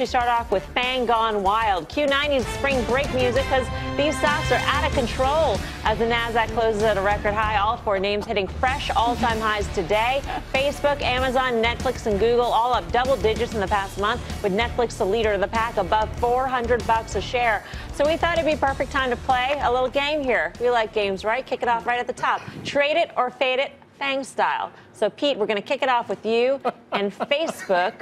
We start off with FANG gone wild. Q9 needs spring break music because these stocks are out of control as the Nasdaq closes at a record high. All four names hitting fresh all-time highs today. Facebook, Amazon, Netflix, and Google all up double digits in the past month, with Netflix the leader of the pack above $400 a share. So we thought it'd be a perfect time to play a little game here. We like games, right? Kick it off right at the top. Trade it or fade it, FANG style. So, Pete, we're going to kick it off with you and Facebook.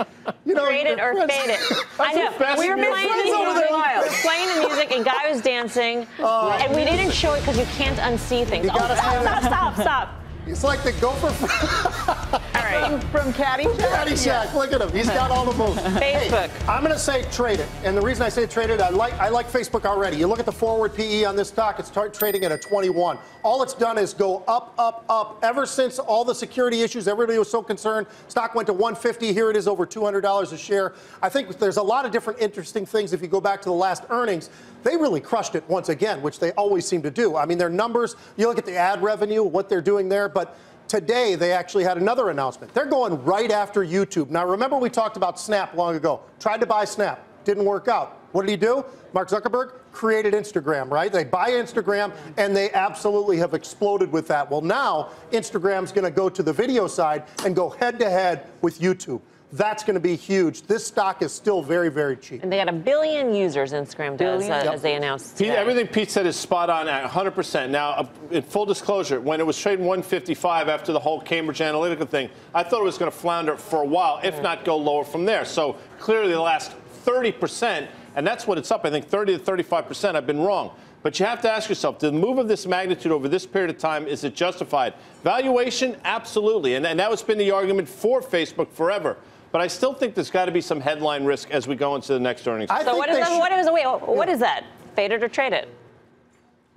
Trade it or fade it. I know. We were playing the music, and Guy was dancing, and we didn't show it because you can't unsee things. Stop. It's like the gopher All right. From Caddyshack. Caddyshack. Look at him. He's got all the moves. Facebook. Hey, I'm going to say trade it. And the reason I say trade it, I like Facebook already. You look at the forward PE on this stock, it's trading at a 21. All it's done is go up. Ever since all the security issues, everybody was so concerned. Stock went to 150. Here it is over $200 a share. I think there's a lot of different interesting things. If you go back to the last earnings, they really crushed it once again, which they always seem to do. I mean, their numbers, you look at the ad revenue, what they're doing there, but today they actually had another announcement. They're going right after YouTube. Now, remember we talked about Snap long ago. Tried to buy Snap. Didn't work out. What did he do? Mark Zuckerberg created Instagram, right? They buy Instagram, and they absolutely have exploded with that. Well, now Instagram's going to go to the video side and go head-to-head with YouTube. That's going to be huge. This stock is still very, very cheap. And they got 1 billion users, Instagram does, as they announced today. Pete, everything Pete said is spot on at 100%. Now, in full disclosure, when it was trading 155 after the whole Cambridge Analytica thing, I thought it was going to flounder for a while, if not go lower from there. So clearly the last 30%, and that's what it's up, I think 30 to 35%, I've been wrong. But you have to ask yourself, the move of this magnitude over this period of time, is it justified? Valuation, absolutely. And that has been the argument for Facebook forever. But I still think there's got to be some headline risk as we go into the next earnings. So what is that? Fade it or trade it?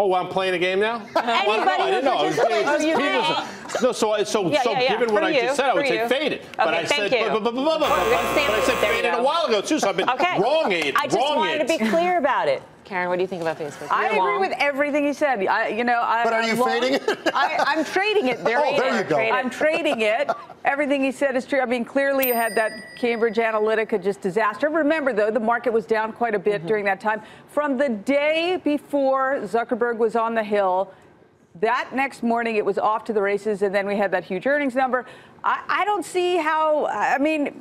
Oh, I'm playing a game now? Anybody I didn't know. Given what I just said, I would say fade it. But I said fade it a while ago, too, so I've been wrong. I just wanted to be clear about it. Karen, what do you think about Facebook? I agree with everything he said. But are you fading it? I'm trading it. There you go. I'm trading it. Everything he said is true. I mean, clearly you had that Cambridge Analytica just disaster. Remember, though, the market was down quite a bit during that time. From the day before Zuckerberg was on the Hill, that next morning it was off to the races, and then we had that huge earnings number. I don't see how, I mean,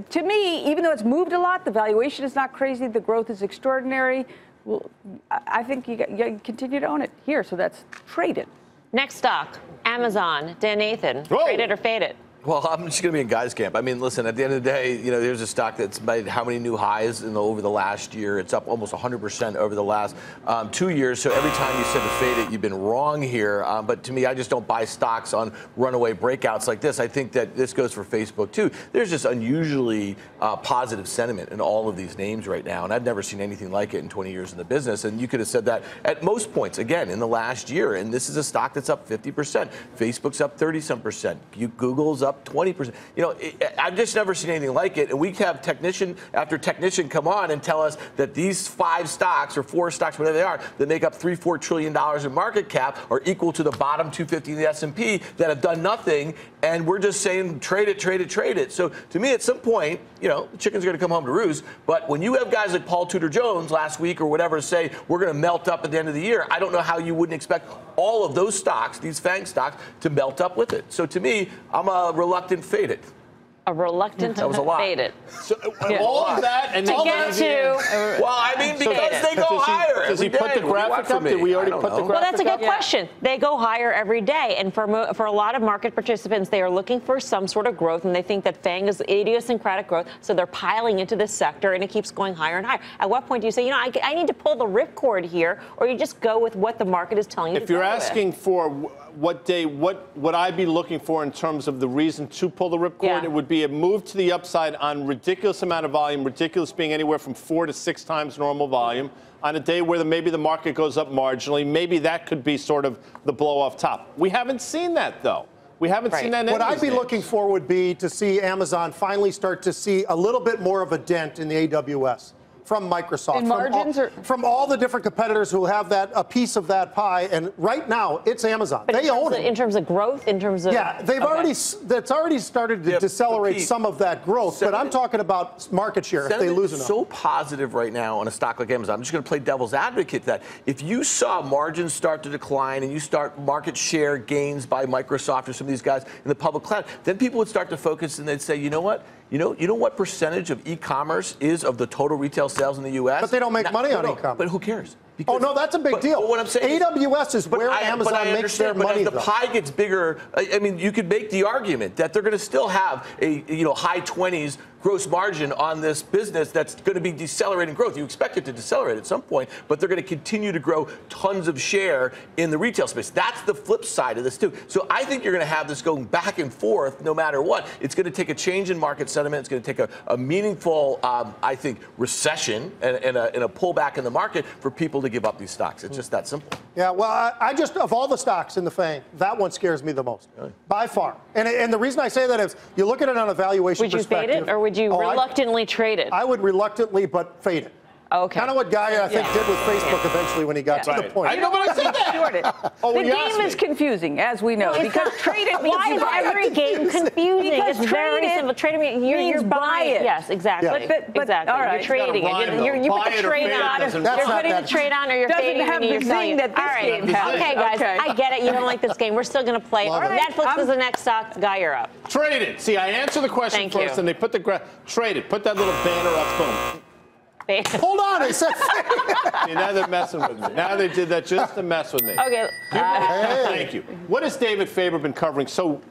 to me, even though it's moved a lot, the valuation is not crazy, the growth is extraordinary. Well, I think you continue to own it here, so that's trade it. Next stock, Amazon. Nathan, trade it or fade it? Well, I'm just going to be in Guy's camp. I mean, listen, at the end of the day, there's a stock that's made how many new highs over the last year? It's up almost 100% over the last 2 years. So every time you said to fade it, you've been wrong here. But to me, I just don't buy stocks on runaway breakouts like this. I think that this goes for Facebook, too. There's just unusually positive sentiment in all of these names right now. And I've never seen anything like it in 20 years in the business. And you could have said that at most points, again, in the last year. And this is a stock that's up 50%. Facebook's up 30-some%. Google's up 20%. I've just never seen anything like it. And we have technician after technician come on and tell us that these 5 stocks or 4 stocks, whatever they are, that make up $3-4 trillion in market cap are equal to the bottom 250 in the S&P that have done nothing. And we're just saying trade it. So to me, at some point, the chicken's going to come home to roost. But when you have guys like Paul Tudor Jones last week or whatever say we're going to melt up at the end of the year, I don't know how you wouldn't expect all of those stocks, these FANG stocks, to melt up with it. So to me, I'm a reluctant fade it. A reluctant fade it. So all of that and to get to. Well, I mean, because they go higher. Does he put the graphic up? Did we already put the graphic up? Well, that's a good question. They go higher every day. And for a lot of market participants, they are looking for some sort of growth. And they think that FANG is idiosyncratic growth. So they're piling into this sector and it keeps going higher and higher. At what point do you say, I need to pull the ripcord here? Or you just go with what the market is telling you to go with? If you're asking for what would I be looking for in terms of the reason to pull the ripcord, it would be a move to the upside on ridiculous amount of volume, ridiculous being anywhere from 4 to 6 times normal volume, on a day where maybe the market goes up marginally. Maybe that could be sort of the blow off top. We haven't seen that, though. We haven't seen that. What I'd be looking for would be to see Amazon finally start to see a little bit more of a dent in the AWS. from Microsoft, In margins from all the different competitors who have a piece of that pie. And right now, it's Amazon. But they own it. In terms of growth, in terms of that's already started to decelerate some of that growth. But I'm talking about market share if they lose enough. So positive right now on a stock like Amazon. I'm just going to play devil's advocate that if you saw margins start to decline and you start market share gains by Microsoft or some of these guys in the public cloud, then people would start to focus and they'd say, you know what? You know what percentage of e-commerce is of the total retail sales in the U.S.? But they don't make money on e-commerce. But who cares? Because, oh, no, that's a big deal. But what I'm saying AWS is where Amazon makes their money. But as the pie gets bigger, I mean, you could make the argument that they're going to still have a high 20s gross margin on this business that's going to be decelerating growth. You expect it to decelerate at some point, but they're going to continue to grow tons of share in the retail space. That's the flip side of this, too. So I think you're going to have this going back and forth no matter what. It's going to take a change in market sentiment. It's going to take a meaningful, I think, recession and a pullback in the market for people to give up these stocks. It's just that simple. Yeah, well, I just, of all the stocks in the FANG, that one scares me the most, by far. And the reason I say that is you look at it on a valuation perspective. Would you fade it, or would you reluctantly trade it? I would reluctantly, but fade it. Okay. Kind of what Guy, I think, did with Facebook eventually when he got to the point. I know, but I said that. The game is confusing, as we know, because trade it means why is every game confusing? It's very simple. Trade it means you're buying it. Yes, exactly. Exactly. All right. You're trading it. You put the trade on. You're putting the trade on, or you're fading it. You're selling it. All right. Okay, guys. I get it. You don't like this game. We're still going to play it. Netflix is the next stock. Guy, you're up. Trade it. See, I answer the question first, and they put trade it. Put that little banner up. Boom. Hold on, I said. Now they're messing with me. Now they did that just to mess with me. Okay. Thank you. What has David Faber been covering so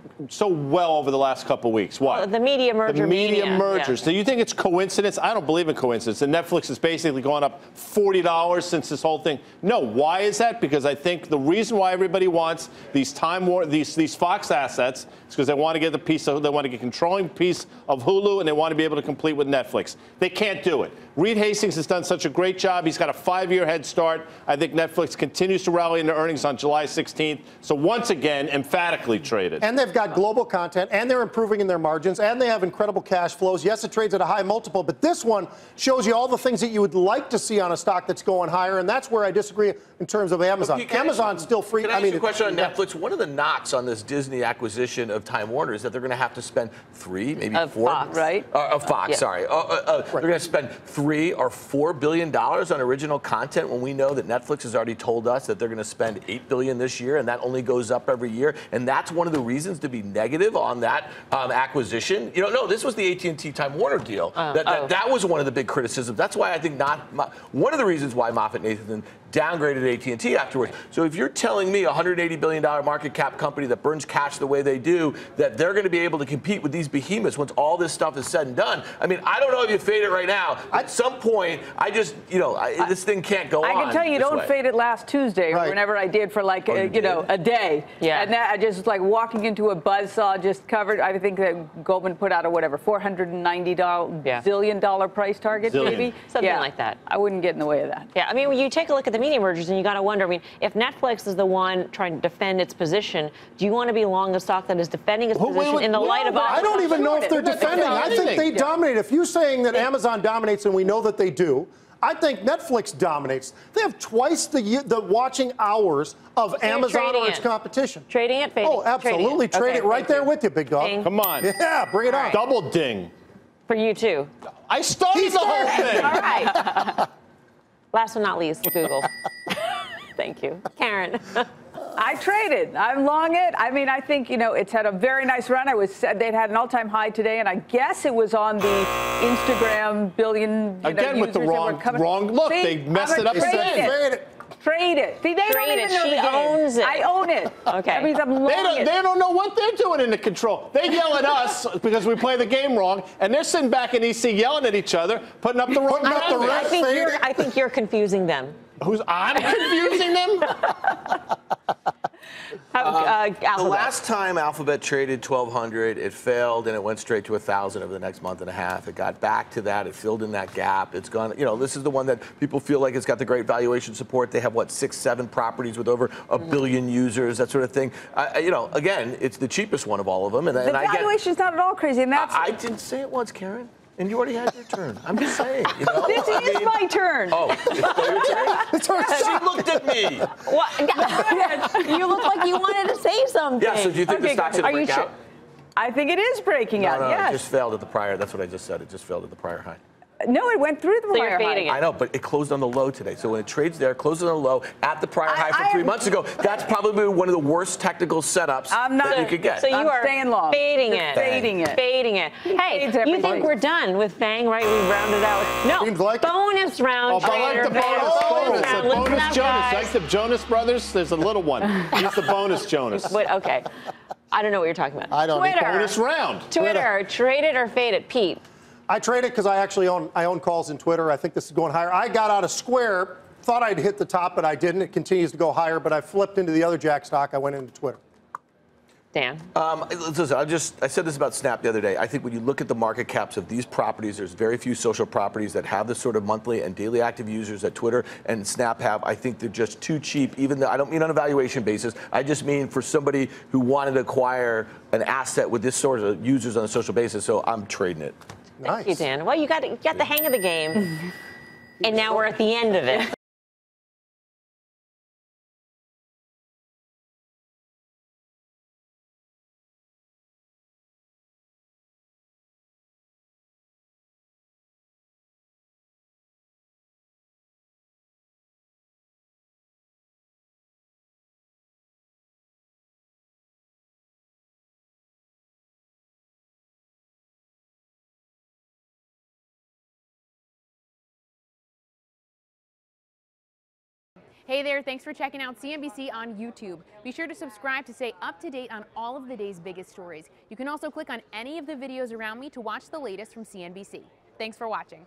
well over the last couple of weeks? What? The media merger. The media mergers. Yeah. Do you think it's coincidence? I don't believe in coincidence. And Netflix has basically gone up $40 since this whole thing. No. Why is that? Because I think the reason why everybody wants these these Fox assets is because they want to get they want to get controlling piece of Hulu, and they want to be able to compete with Netflix. They can't do it. Reed Hastings has done such a great job. He's got a 5-year head start. I think Netflix continues to rally into earnings on July 16th. So once again, emphatically traded. And they've got global content, and they're improving in their margins, and they have incredible cash flows. Yes, it trades at a high multiple, but this one shows you all the things that you would like to see on a stock that's going higher, and that's where I disagree in terms of Amazon. Amazon's still free. Can I ask you a question on Netflix? One of the knocks on this Disney acquisition of Time Warner is that they're going to have to spend maybe four, Fox, right? Of Fox, yeah. Sorry. They're going to spend $3 or $4 billion on original content when we know that Netflix has already told us that they're going to spend $8 billion this year, and that only goes up every year. And that's one of the reasons to be negative on that acquisition. No, this was the AT&T Time Warner deal. That was one of the big criticisms. That's why I think one of the reasons why MoffettNathanson downgraded AT&T afterwards. So if you're telling me a $180 billion market cap company that burns cash the way they do, that they're going to be able to compete with these behemoths once all this stuff is said and done, I mean, I don't know if you fade it right now. At some point, this thing can't go on. I can tell you don't fade it last Tuesday or whenever I did for like, a day. Yeah. And that just like walking into a buzzsaw just covered, I think that Goldman put out a $490 billion price target, maybe? Something like that. I wouldn't get in the way of that. Yeah, I mean, when you take a look at the media mergers, and you got to wonder, I mean, if Netflix is the one trying to defend its position, do you want to be long a stock that is defending its position in the light of... I don't even know if they're defending. I think they dominate. If you're saying that Amazon dominates, and we know that they do, I think Netflix dominates. They have twice the watching hours of Amazon or its competition. Trading it, fading. Oh, absolutely. Trade it right there with you, big dog. Ding. Come on. Yeah, bring it on. Double ding. For you, too. I started the whole thing. All right. Last but not least, Google. Thank you. Karen. I traded. I'm long it. I mean, I think, it's had a very nice run. They'd had an all-time high today, and I guess it was on the Instagram billion again with the wrong look. They messed it up again. Trade it. See, they don't even know the game. Owns it. I own it. Okay. That means I'm long it. They don't know what they're doing in the control. They yell at us because we play the game wrong, and they're sitting back in EC yelling at each other, putting up the wrong I think you're confusing them. I'm confusing them? The last time Alphabet traded 1,200, it failed, and it went straight to 1,000 over the next month and a half. It got back to that. It filled in that gap. It's gone. This is the one that people feel like it's got the great valuation support. They have, 6, 7 properties with over a billion users, that sort of thing. Again, it's the cheapest one of all of them. And the valuation's not at all crazy. And that's I didn't say it once, Karen. And you already had your turn. I'm just saying. This is It's my turn. Oh, it's your turn? She looked at me. What? You look like you wanted to say something. Yeah, so do you think the stock's going to break out? I think it is breaking out, yes. It just failed at the prior. That's what I just said. It just failed at the prior high. No, it went through the prior high. I know, but it closed on the low today. So when it trades there, closes on the low at the prior high from 3 months ago, that's probably one of the worst technical setups that you could get. So you are staying long. Fading it. Fading it. Fading it. Hey, you think we're done with FANG, right? We rounded out. No, Seems like bonus round. Oh, I like the bonus round. The Listen bonus up, Jonas. guys. Like the Jonas Brothers, there's a little one. Use the bonus Jonas. Wait, okay. I don't know what you're talking about. I don't. Twitter. Bonus round. Twitter. Trade it or fade it. Pete. I trade it because I actually own calls in Twitter. I think this is going higher. I got out of Square, thought I'd hit the top, but I didn't. It continues to go higher, but I flipped into the other Jack stock. I went into Twitter. Dan. Listen, I said this about Snap the other day. I think when you look at the market caps of these properties, there's very few social properties that have the sort of monthly and daily active users that Twitter and Snap have. I think they're just too cheap, even though I don't mean on a valuation basis. I just mean for somebody who wanted to acquire an asset with this sort of users on a social basis. So I'm trading it. Thank you, Dan. Well, you got the hang of the game, and now we're at the end of it. Hey there, thanks for checking out CNBC on YouTube. Be sure to subscribe to stay up to date on all of the day's biggest stories. You can also click on any of the videos around me to watch the latest from CNBC. Thanks for watching.